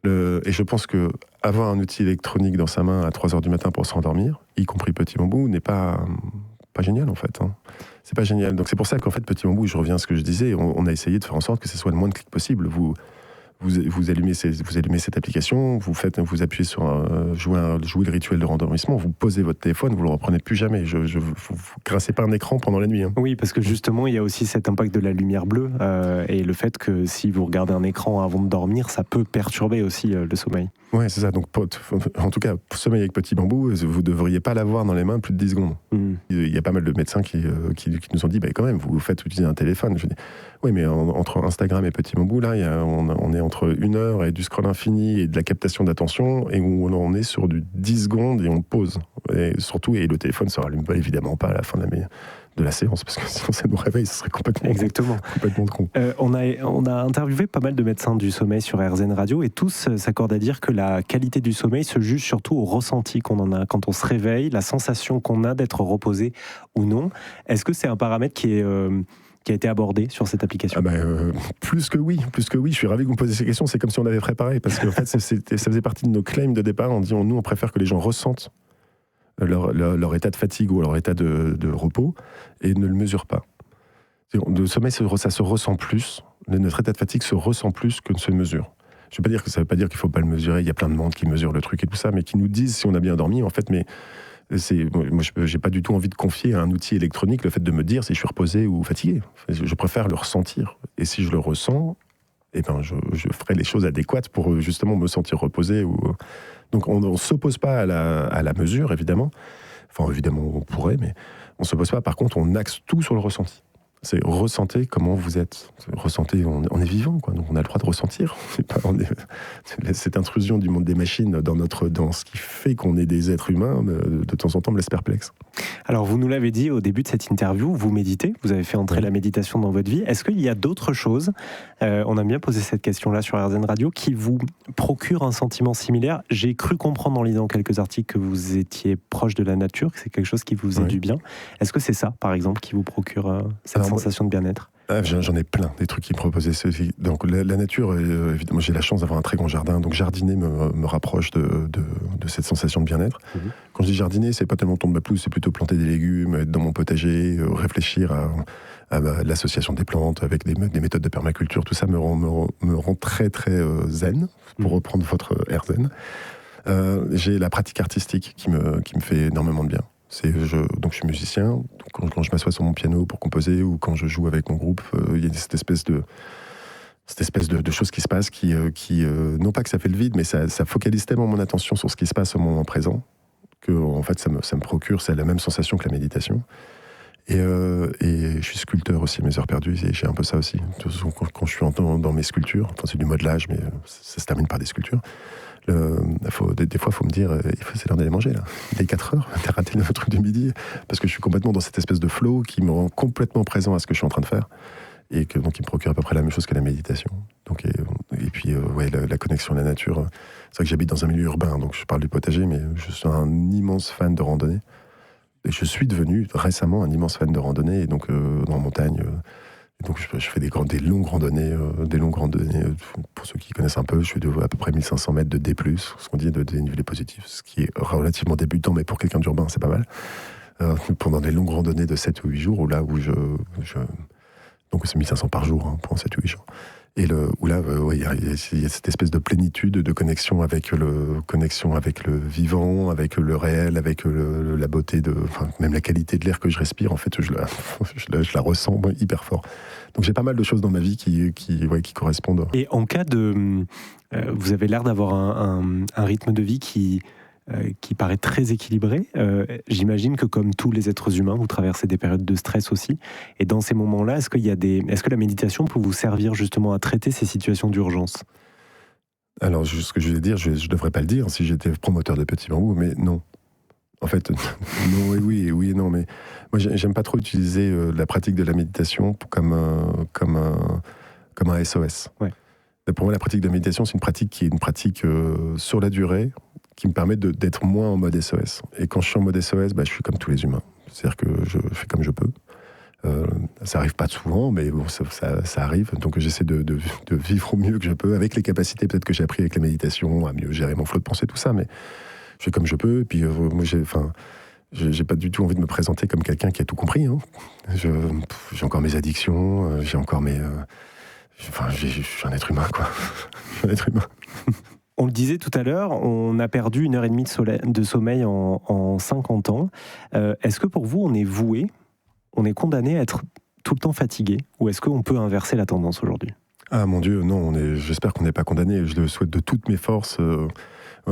et je pense que avoir un outil électronique dans sa main à 3h du matin pour se rendormir, y compris Petit Bambou, n'est pas génial, en fait. Hein. C'est pas génial. Donc c'est pour ça qu'en fait, Petit Bambou, je reviens à ce que je disais, on a essayé de faire en sorte que ce soit le moins de clics possible. Vous allumez cette application, vous appuyez sur jouer le rituel de rendormissement, vous posez votre téléphone, vous le reprenez plus jamais. Vous grincez pas un écran pendant la nuit. Hein. Oui, parce que justement, il y a aussi cet impact de la lumière bleue et le fait que si vous regardez un écran avant de dormir, ça peut perturber aussi le sommeil. Ouais, c'est ça. Donc, en tout cas, sommeil avec Petit Bambou, vous devriez pas l'avoir dans les mains plus de 10 secondes. Il y a pas mal de médecins qui nous ont dit, quand même, vous faites utiliser un téléphone. Je dis, oui, mais entre Instagram et Petit Bambou, là, on est entre 1 heure et du scroll infini et de la captation d'attention, et où on est sur du 10 secondes et on pose. Et surtout, le téléphone ne se rallume pas, évidemment pas à la fin de la séance, parce que sinon ça nous réveille, ce serait complètement con. On a interviewé pas mal de médecins du sommeil sur RZN Radio, et tous s'accordent à dire que la qualité du sommeil se juge surtout au ressenti qu'on en a quand on se réveille, la sensation qu'on a d'être reposé ou non. Est-ce que c'est un paramètre qui a été abordé sur cette application? Plus que oui. Je suis ravi que vous me posiez ces questions. C'est comme si on avait préparé, parce que en fait, ça faisait partie de nos claims de départ. On dit, nous, on préfère que les gens ressentent leur état de fatigue ou leur état de repos et ne le mesurent pas. Le sommeil, ça se ressent plus. Notre état de fatigue se ressent plus que ne se mesure. Ça ne veut pas dire qu'il ne faut pas le mesurer. Il y a plein de monde qui mesure le truc et tout ça, mais qui nous disent si on a bien dormi, en fait, mais... Moi, j'ai pas du tout envie de confier à un outil électronique le fait de me dire si je suis reposé ou fatigué. Je préfère le ressentir. Et si je le ressens, je ferai les choses adéquates pour justement me sentir reposé. Donc on ne s'oppose pas à la mesure, évidemment. Enfin, évidemment, on pourrait, mais on ne s'oppose pas. Par contre, on axe tout sur le ressenti. C'est ressentez comment vous êtes. Ressentez, on est vivant, quoi. Donc on a le droit de ressentir. Cette intrusion du monde des machines dans ce qui fait qu'on est des êtres humains, de temps en temps, me laisse perplexe. Alors vous nous l'avez dit au début de cette interview, vous méditez, vous avez fait entrer la méditation dans votre vie. Est-ce qu'il y a d'autres choses, on a bien posé cette question-là sur RZN Radio, qui vous procurent un sentiment similaire? J'ai cru comprendre en lisant quelques articles que vous étiez proche de la nature, que c'est quelque chose qui vous faisait du bien. Est-ce que c'est ça, par exemple, qui vous procure cette sensation de bien-être? J'en ai plein, des trucs qui me proposaient. Donc la nature, évidemment, j'ai la chance d'avoir un très grand jardin, donc jardiner me rapproche de cette sensation de bien-être. Quand je dis jardiner, c'est pas tellement tondre ma pelouse, c'est plutôt planter des légumes, être dans mon potager, réfléchir à l'association des plantes avec des méthodes de permaculture. Tout ça me rend très très zen, pour reprendre votre air zen. J'ai la pratique artistique qui me fait énormément de bien. Donc je suis musicien, donc quand je m'assois sur mon piano pour composer ou quand je joue avec mon groupe, il y a cette espèce de chose qui se passe qui non pas que ça fait le vide, mais ça focalise tellement mon attention sur ce qui se passe au moment présent que en fait ça me procure, c'est la même sensation que la méditation. Et je suis sculpteur aussi, mes heures perdues, et j'ai un peu ça aussi. Quand je suis dans mes sculptures, enfin c'est du modelage, mais ça se termine par des sculptures. Des fois, il faut me dire, c'est l'heure d'aller manger là. Il est 4 heures, t'as raté le truc de midi, parce que je suis complètement dans cette espèce de flow qui me rend complètement présent à ce que je suis en train de faire, et donc il me procure à peu près la même chose que la méditation. Donc, et puis la connexion à la nature. C'est vrai que j'habite dans un milieu urbain, donc je parle du potager, mais je suis un immense fan de randonnée. Et je suis devenu récemment un immense fan de randonnée, et donc en montagne. Donc je fais des longues randonnées, pour ceux qui connaissent un peu, je fais à peu près 1500 mètres de D+, ce qu'on dit de dénivelé positif, ce qui est relativement débutant, mais pour quelqu'un d'urbain, c'est pas mal. Pendant des longues randonnées de 7 ou 8 jours, donc c'est 1500 par jour, pour 7 ou 8 jours. Et il y a cette espèce de plénitude, de connexion avec le vivant, avec le réel, avec la beauté, même la qualité de l'air que je respire. En fait, je la ressens hyper fort. Donc j'ai pas mal de choses dans ma vie qui correspondent. Et en cas de... vous avez l'air d'avoir un rythme de vie qui paraît très équilibré. J'imagine que comme tous les êtres humains, vous traversez des périodes de stress aussi. Et dans ces moments-là, est-ce que la méditation peut vous servir justement à traiter ces situations d'urgence ? Alors, ce que je vais dire, je ne devrais pas le dire si j'étais promoteur de Petit Bambou, mais non. En fait, non et oui et non. Mais moi, j'aime pas trop utiliser la pratique de la méditation comme un SOS. Ouais. Pour moi, la pratique de la méditation, c'est une pratique sur la durée, qui me permet d'être moins en mode SOS. Et quand je suis en mode SOS, je suis comme tous les humains. C'est-à-dire que je fais comme je peux. Ça arrive pas souvent, mais bon, ça arrive. Donc j'essaie de vivre au mieux que je peux, avec les capacités peut-être que j'ai appris avec la méditation, à mieux gérer mon flot de pensée, tout ça. Mais je fais comme je peux. Et puis moi, j'ai pas du tout envie de me présenter comme quelqu'un qui a tout compris. J'ai encore mes addictions, j'ai encore mes... je suis un être humain, quoi. Je suis un être humain. On le disait tout à l'heure, on a perdu 1h30 de sommeil en 50 ans. Est-ce que pour vous, on est voué, on est condamné à être tout le temps fatigué, ou est-ce qu'on peut inverser la tendance aujourd'hui ? Ah mon Dieu, non, j'espère qu'on n'est pas condamné. Je le souhaite de toutes mes forces.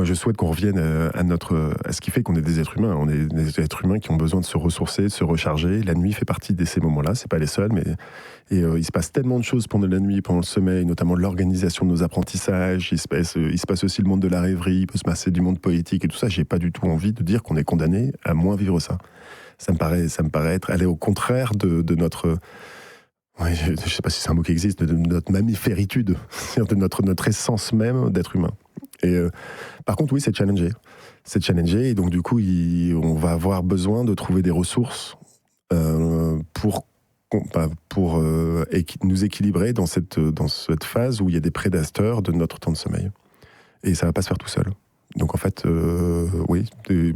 Je souhaite qu'on revienne à ce qui fait qu'on est des êtres humains. On est des êtres humains qui ont besoin de se ressourcer, de se recharger. La nuit fait partie de ces moments-là, c'est pas les seuls, mais il se passe tellement de choses pendant la nuit, pendant le sommeil, notamment l'organisation de nos apprentissages. Il se passe aussi le monde de la rêverie, il peut se passer du monde poétique et tout ça. J'ai pas du tout envie de dire qu'on est condamné à moins vivre ça. Ça me paraît aller au contraire de notre... Ouais, je ne sais pas si c'est un mot qui existe, de notre mammiféritude, c'est-à-dire de notre essence même d'être humain. Et par contre, oui, c'est challengé. C'est challengé, et donc du coup, on va avoir besoin de trouver des ressources pour nous équilibrer dans cette phase où il y a des prédateurs de notre temps de sommeil. Et ça ne va pas se faire tout seul. Donc en fait, oui,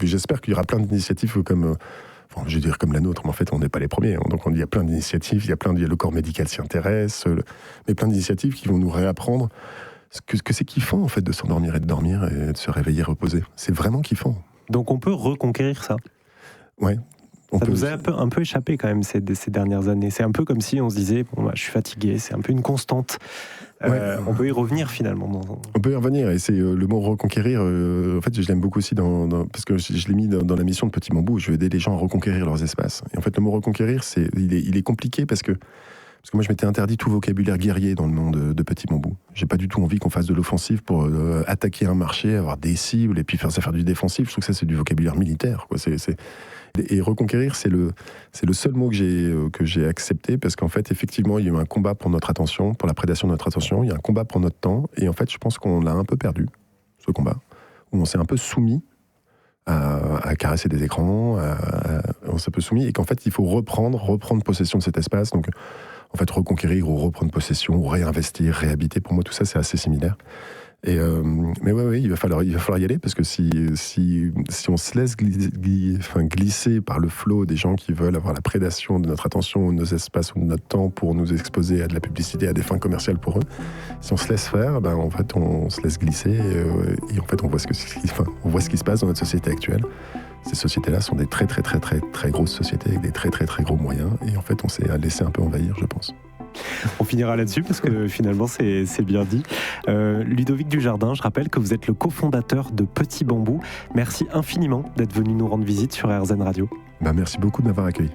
j'espère qu'il y aura plein d'initiatives comme... je veux dire comme la nôtre, mais en fait, on n'est pas les premiers. Donc, il y a plein d'initiatives, il y a le corps médical s'y intéresse, mais plein d'initiatives qui vont nous réapprendre ce que c'est kiffant, en fait, de s'endormir et de dormir et de se réveiller reposé. C'est vraiment kiffant. Donc, on peut reconquérir ça. Ouais. Ça nous a un peu échappé quand même ces dernières années. C'est un peu comme si on se disait, je suis fatigué, c'est un peu une constante. On peut y revenir finalement. On peut y revenir, et c'est le mot reconquérir. En fait, je l'aime beaucoup aussi parce que je l'ai mis dans la mission de Petit Bambou. Je veux aider les gens à reconquérir leurs espaces. Et en fait, le mot reconquérir, il est compliqué parce que moi, je m'étais interdit tout vocabulaire guerrier dans le monde de Petit Bambou. J'ai pas du tout envie qu'on fasse de l'offensive pour attaquer un marché, avoir des cibles et puis faire du défensif. Je trouve que ça, c'est du vocabulaire militaire, quoi. Et reconquérir, c'est le seul mot que j'ai accepté, parce qu'en fait, effectivement, il y a eu un combat pour notre attention, pour la prédation de notre attention, il y a un combat pour notre temps, et en fait, je pense qu'on l'a un peu perdu, ce combat, où on s'est un peu soumis à caresser des écrans, on s'est un peu soumis, et qu'en fait, il faut reprendre possession de cet espace. Donc, en fait, reconquérir ou reprendre possession, ou réinvestir, réhabiter. Pour moi, tout ça, c'est assez similaire. Mais ouais, il va falloir y aller, parce que si on se laisse glisser par le flot des gens qui veulent avoir la prédation de notre attention, de nos espaces ou de notre temps pour nous exposer à de la publicité, à des fins commerciales pour eux, si on se laisse faire, en fait, on se laisse glisser et en fait, on voit ce qui se passe dans notre société actuelle. Ces sociétés-là sont des très très très très très grosses sociétés avec des très très très gros moyens, et en fait, on s'est laissé un peu envahir, je pense. On finira là-dessus parce que finalement c'est bien dit. Ludovic Dujardin, je rappelle que vous êtes le cofondateur de Petit Bambou. Merci infiniment d'être venu nous rendre visite sur RZN Radio. Merci beaucoup de m'avoir accueilli.